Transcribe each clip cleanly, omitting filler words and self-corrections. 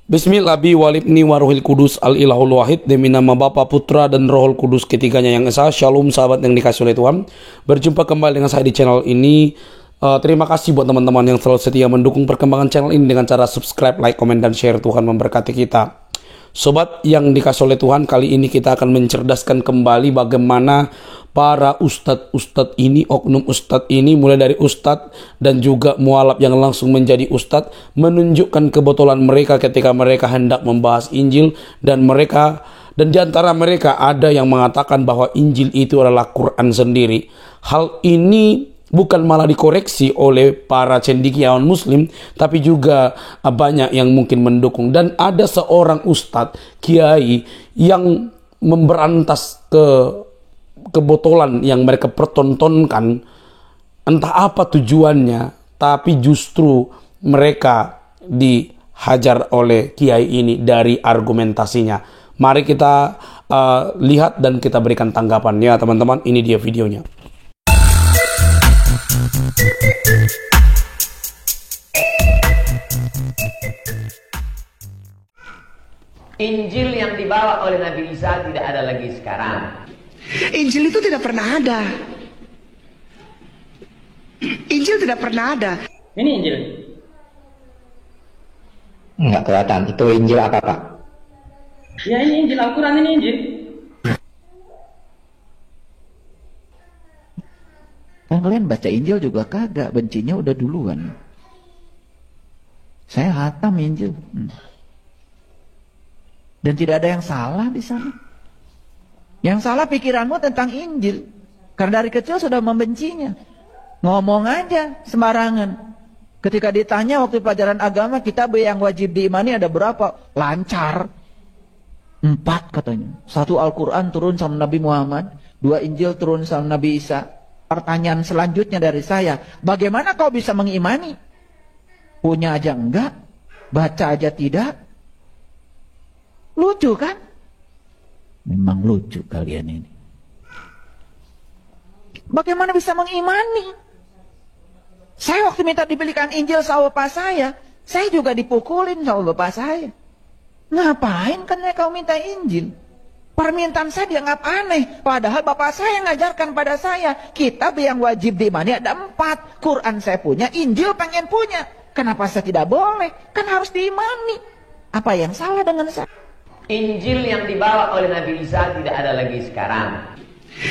Bismillah bi walibni waruhil kudus al ilahul wahid, demi nama Bapa, Putra dan Rohul Kudus ketiganya yang esa. Shalom sahabat yang dikasih oleh Tuhan. Berjumpa kembali dengan saya di channel ini. Terima kasih buat teman-teman yang selalu setia mendukung perkembangan channel ini dengan cara subscribe, like, komen, dan share. Tuhan memberkati kita. Sobat yang dikasih oleh Tuhan, kali ini kita akan mencerdaskan kembali bagaimana para ustadz ini, oknum ustadz ini, mulai dari ustadz dan juga mualaf yang langsung menjadi ustadz, menunjukkan kebotolan mereka ketika mereka hendak membahas Injil, dan di antara mereka ada yang mengatakan bahwa Injil itu adalah Quran sendiri. Hal ini bukan malah dikoreksi oleh para cendekiawan muslim, tapi juga banyak yang mungkin mendukung. Dan ada seorang ustadz, kiai, yang memberantas kebotolan yang mereka pertontonkan. Entah apa tujuannya, tapi justru mereka dihajar oleh kiai ini dari argumentasinya. Mari kita lihat dan kita berikan tanggapannya, teman-teman. Ini dia videonya. Injil yang dibawa oleh Nabi Isa tidak ada lagi sekarang. Injil itu tidak pernah ada. Injil tidak pernah ada. Ini Injil? Enggak kelihatan. Itu Injil apa, Pak? Ya, ini Injil Al-Quran, ini Injil. Kan kalian baca Injil juga kagak, bencinya udah duluan. Saya hatam Injil. Dan tidak ada yang salah di sana. Yang salah pikiranmu tentang Injil. Karena dari kecil sudah membencinya. Ngomong aja sembarangan. Ketika ditanya waktu pelajaran agama, kitab yang wajib diimani ada berapa? Lancar. 4 katanya. 1 Al-Quran turun sama Nabi Muhammad. 2 Injil turun sama Nabi Isa. Pertanyaan selanjutnya dari saya, bagaimana kau bisa mengimani? Punya aja enggak, baca aja tidak. Lucu kan? Memang lucu kalian ini. Bagaimana bisa mengimani? Saya waktu minta dibelikan Injil sama bapak saya juga dipukulin sama bapak saya. Ngapain kan kau minta Injil? Permintaan saya dianggap aneh. Padahal bapak saya ngajarkan pada saya, kitab yang wajib diimani ada 4. Quran saya punya, Injil pengen punya. Kenapa saya tidak boleh? Kan harus diimani. Apa yang salah dengan saya? Injil yang dibawa oleh Nabi Isa tidak ada lagi sekarang.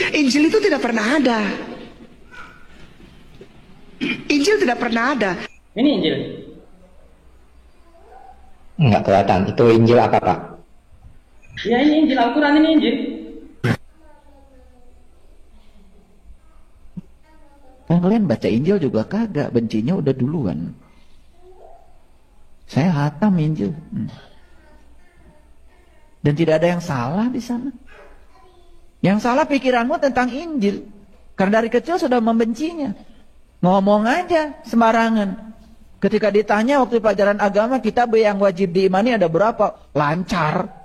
Injil itu tidak pernah ada. Injil tidak pernah ada. Ini Injil? Enggak kelihatan. Itu Injil apa, Pak? Ya, ini Injil Al-Quran, ini Injil. Kan kalian baca Injil juga kagak, bencinya udah duluan. Saya hatam Injil. Dan tidak ada yang salah di sana. Yang salah pikiranmu tentang Injil. Karena dari kecil sudah membencinya. Ngomong aja sembarangan. Ketika ditanya waktu pelajaran agama, kitab yang wajib diimani ada berapa? Lancar.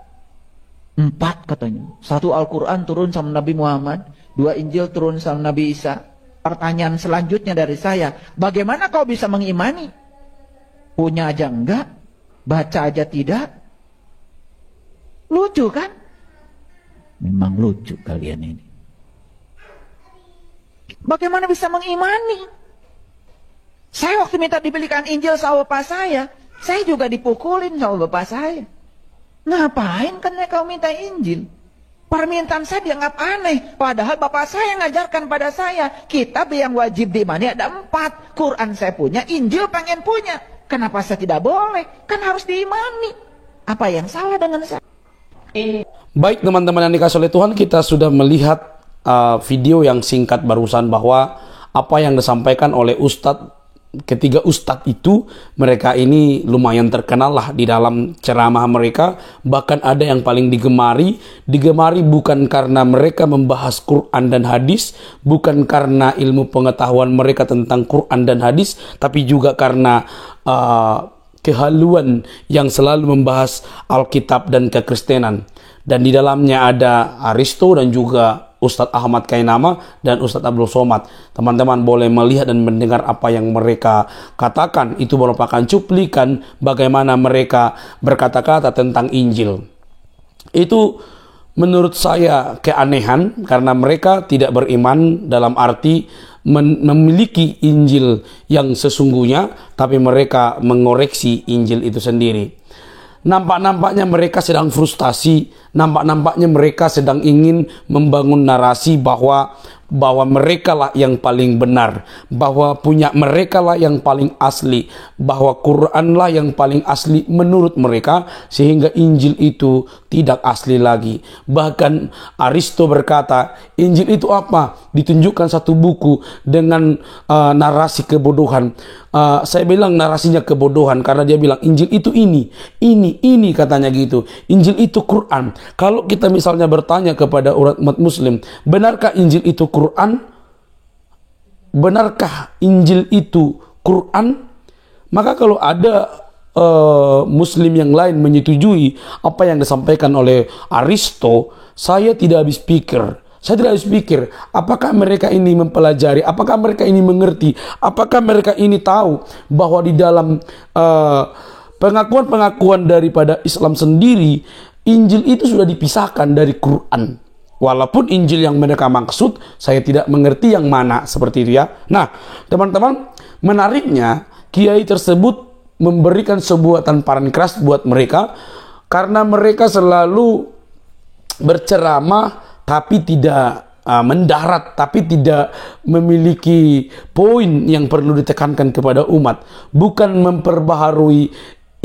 4 katanya. 1 Al-Quran turun sama Nabi Muhammad. 2 Injil turun sama Nabi Isa. Pertanyaan selanjutnya dari saya, bagaimana kau bisa mengimani? Punya aja enggak, baca aja tidak. Lucu kan? Memang lucu kalian ini. Bagaimana bisa mengimani? Saya waktu minta dibelikan Injil sama bapak saya juga dipukulin sama bapak saya. Ngapain kan kau minta Injil? Permintaan saya dianggap aneh. Padahal bapak saya ngajarkan pada saya, kitab yang wajib diimani ada 4. Quran saya punya, Injil pengen punya. Kenapa saya tidak boleh? Kan harus diimani. Apa yang salah dengan saya? Baik teman-teman yang dikasih oleh Tuhan, kita sudah melihat video yang singkat barusan bahwa apa yang disampaikan oleh ketiga ustadz itu, mereka ini lumayan terkenal lah di dalam ceramah mereka. Bahkan ada yang paling digemari bukan karena mereka membahas Quran dan hadis, bukan karena ilmu pengetahuan mereka tentang Quran dan hadis, tapi juga karena kehaluan yang selalu membahas Alkitab dan kekristenan. Dan di dalamnya ada Aristo dan juga Ustadz Ahmad Kainama dan Ustadz Abdul Somad. Teman-teman boleh melihat dan mendengar apa yang mereka katakan. Itu merupakan cuplikan bagaimana mereka berkata-kata tentang Injil. Itu menurut saya keanehan karena mereka tidak beriman dalam arti memiliki Injil yang sesungguhnya, tapi mereka mengoreksi Injil itu sendiri. Nampak-nampaknya mereka sedang frustasi, nampak-nampaknya mereka sedang ingin membangun narasi bahwa mereka lah yang paling benar, bahwa punya mereka lah yang paling asli, bahwa Quran lah yang paling asli menurut mereka, sehingga Injil itu tidak asli lagi. Bahkan Aristo berkata, Injil itu apa? Ditunjukkan satu buku dengan narasi kebodohan. Saya bilang narasinya kebodohan karena dia bilang Injil itu ini katanya gitu. Injil itu Quran. Kalau kita misalnya bertanya kepada umat muslim, benarkah Injil itu Quran? Benarkah Injil itu Quran? Maka kalau ada muslim yang lain menyetujui apa yang disampaikan oleh Aristo, saya tidak habis pikir. Saya tidak habis pikir, apakah mereka ini mempelajari, apakah mereka ini mengerti, apakah mereka ini tahu bahwa di dalam pengakuan-pengakuan daripada Islam sendiri, Injil itu sudah dipisahkan dari Quran. Walaupun Injil yang mereka maksud, saya tidak mengerti yang mana, seperti itu ya. Nah, teman-teman, menariknya, kiai tersebut memberikan sebuah tamparan keras buat mereka, karena mereka selalu berceramah, tapi tidak mendarat, tapi tidak memiliki poin yang perlu ditekankan kepada umat. Bukan memperbaharui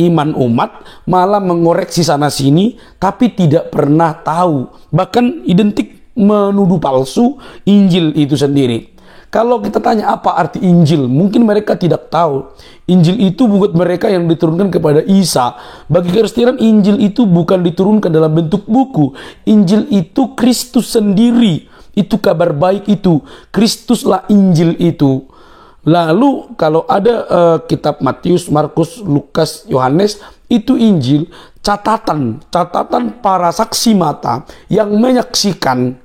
iman umat, malah mengoreksi sana sini, tapi tidak pernah tahu. Bahkan identik menuduh palsu Injil itu sendiri. Kalau kita tanya apa arti Injil, mungkin mereka tidak tahu. Injil itu bukan mereka yang diturunkan kepada Isa. Bagi Kristen, Injil itu bukan diturunkan dalam bentuk buku. Injil itu Kristus sendiri. Itu kabar baik itu. Kristuslah Injil itu. Lalu kalau ada kitab Matius, Markus, Lukas, Yohanes, itu Injil catatan para saksi mata yang menyaksikan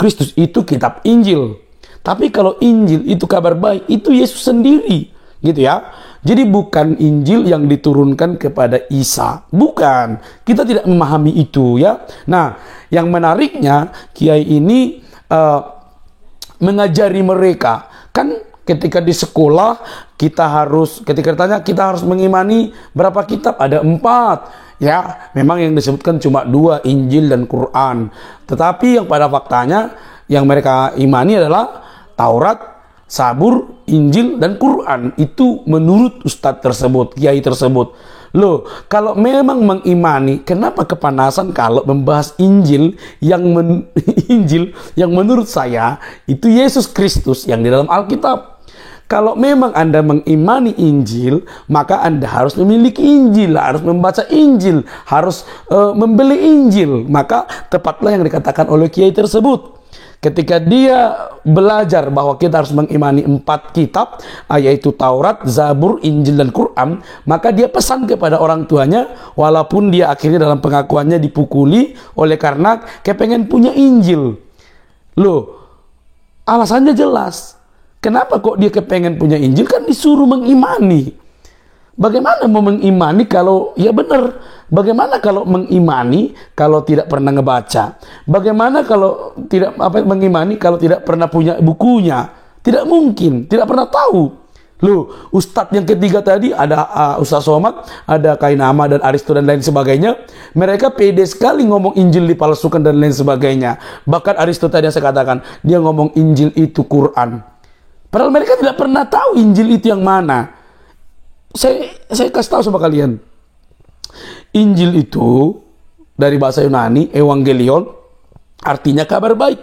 Kristus, itu kitab Injil. Tapi kalau Injil itu kabar baik, itu Yesus sendiri, gitu ya. Jadi bukan Injil yang diturunkan kepada Isa, bukan. Kita tidak memahami itu ya. Nah, yang menariknya kiai ini mengajari mereka, kan ketika di sekolah ketika ditanya kita harus mengimani berapa kitab, ada 4. Ya, memang yang disebutkan cuma 2, Injil dan Quran. Tetapi yang pada faktanya yang mereka imani adalah Taurat, Zabur, Injil, dan Quran. Itu menurut ustadz tersebut, kiai tersebut. Loh, kalau memang mengimani, kenapa kepanasan kalau membahas Injil Injil yang menurut saya itu Yesus Kristus yang di dalam Alkitab. Kalau memang Anda mengimani Injil, maka Anda harus memiliki Injil, harus membaca Injil, harus membeli Injil. Maka tepatlah yang dikatakan oleh kiai tersebut. Ketika dia belajar bahwa kita harus mengimani 4 kitab, yaitu Taurat, Zabur, Injil, dan Quran, maka dia pesan kepada orang tuanya, walaupun dia akhirnya dalam pengakuannya dipukuli oleh karena kepengen punya Injil. Loh, alasannya jelas. Kenapa kok dia kepengen punya Injil? Kan disuruh mengimani. Bagaimana mau mengimani kalau, ya benar, bagaimana kalau mengimani kalau tidak pernah ngebaca? Bagaimana kalau tidak mengimani kalau tidak pernah punya bukunya? Tidak mungkin, tidak pernah tahu. Loh, ustadz yang ketiga tadi ada Ustadz Somad, ada Kainama dan Aristo dan lain sebagainya. Mereka pede sekali ngomong Injil dipalsukan dan lain sebagainya. Bahkan Aristo tadi yang saya katakan, dia ngomong Injil itu Quran. Padahal mereka tidak pernah tahu Injil itu yang mana. Saya kasih tahu sama kalian. Injil itu dari bahasa Yunani, Evangelion, artinya kabar baik.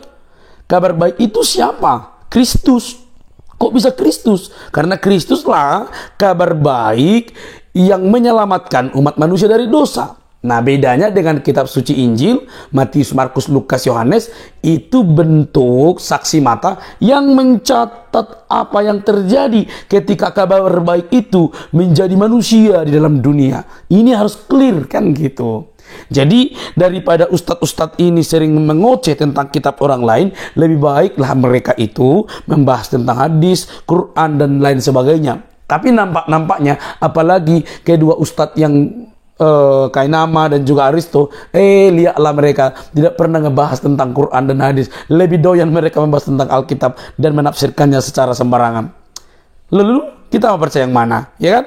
Kabar baik itu siapa? Kristus. Kok bisa Kristus? Karena Kristuslah kabar baik yang menyelamatkan umat manusia dari dosa. Nah, bedanya dengan kitab suci Injil, Matius, Markus, Lukas, Yohanes, itu bentuk saksi mata yang mencatat apa yang terjadi ketika kabar baik itu menjadi manusia di dalam dunia. Ini harus clear kan gitu. Jadi daripada ustadz-ustadz ini sering mengoceh tentang kitab orang lain, lebih baiklah mereka itu membahas tentang hadis, Quran dan lain sebagainya. Tapi nampaknya apalagi kedua ustadz yang Kainama dan juga Aristo, lihatlah mereka tidak pernah ngebahas tentang Quran dan hadis. Lebih doyan mereka membahas tentang Alkitab dan menafsirkannya secara sembarangan. Lalu kita mau percaya yang mana, ya kan?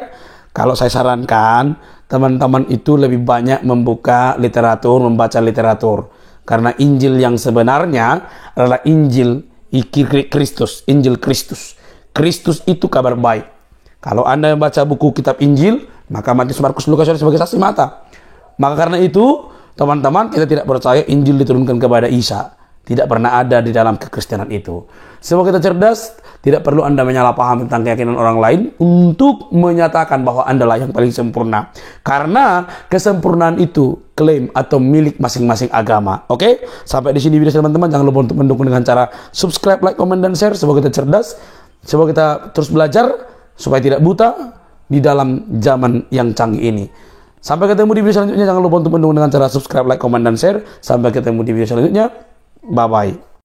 Kalau saya sarankan teman-teman itu lebih banyak membuka literatur, membaca literatur, karena Injil yang sebenarnya adalah Injil Kristus, Injil Kristus. Kristus itu kabar baik. Kalau Anda membaca buku kitab Injil, maka Matius, Markus, Lukas sebagai saksi mata. Maka karena itu, teman-teman, kita tidak percaya Injil diturunkan kepada Isa. Tidak pernah ada di dalam kekristenan itu. Semoga kita cerdas, tidak perlu Anda menyalahpahami tentang keyakinan orang lain untuk menyatakan bahwa Anda lah yang paling sempurna. Karena kesempurnaan itu klaim atau milik masing-masing agama. Oke? Sampai di sini video teman-teman. Jangan lupa untuk mendukung dengan cara subscribe, like, komen, dan share. Semoga kita cerdas. Semoga kita terus belajar supaya tidak buta di dalam zaman yang canggih ini. Sampai ketemu di video selanjutnya. Jangan lupa untuk mendukung dengan cara subscribe, like, komen, dan share. Sampai ketemu di video selanjutnya. Bye-bye.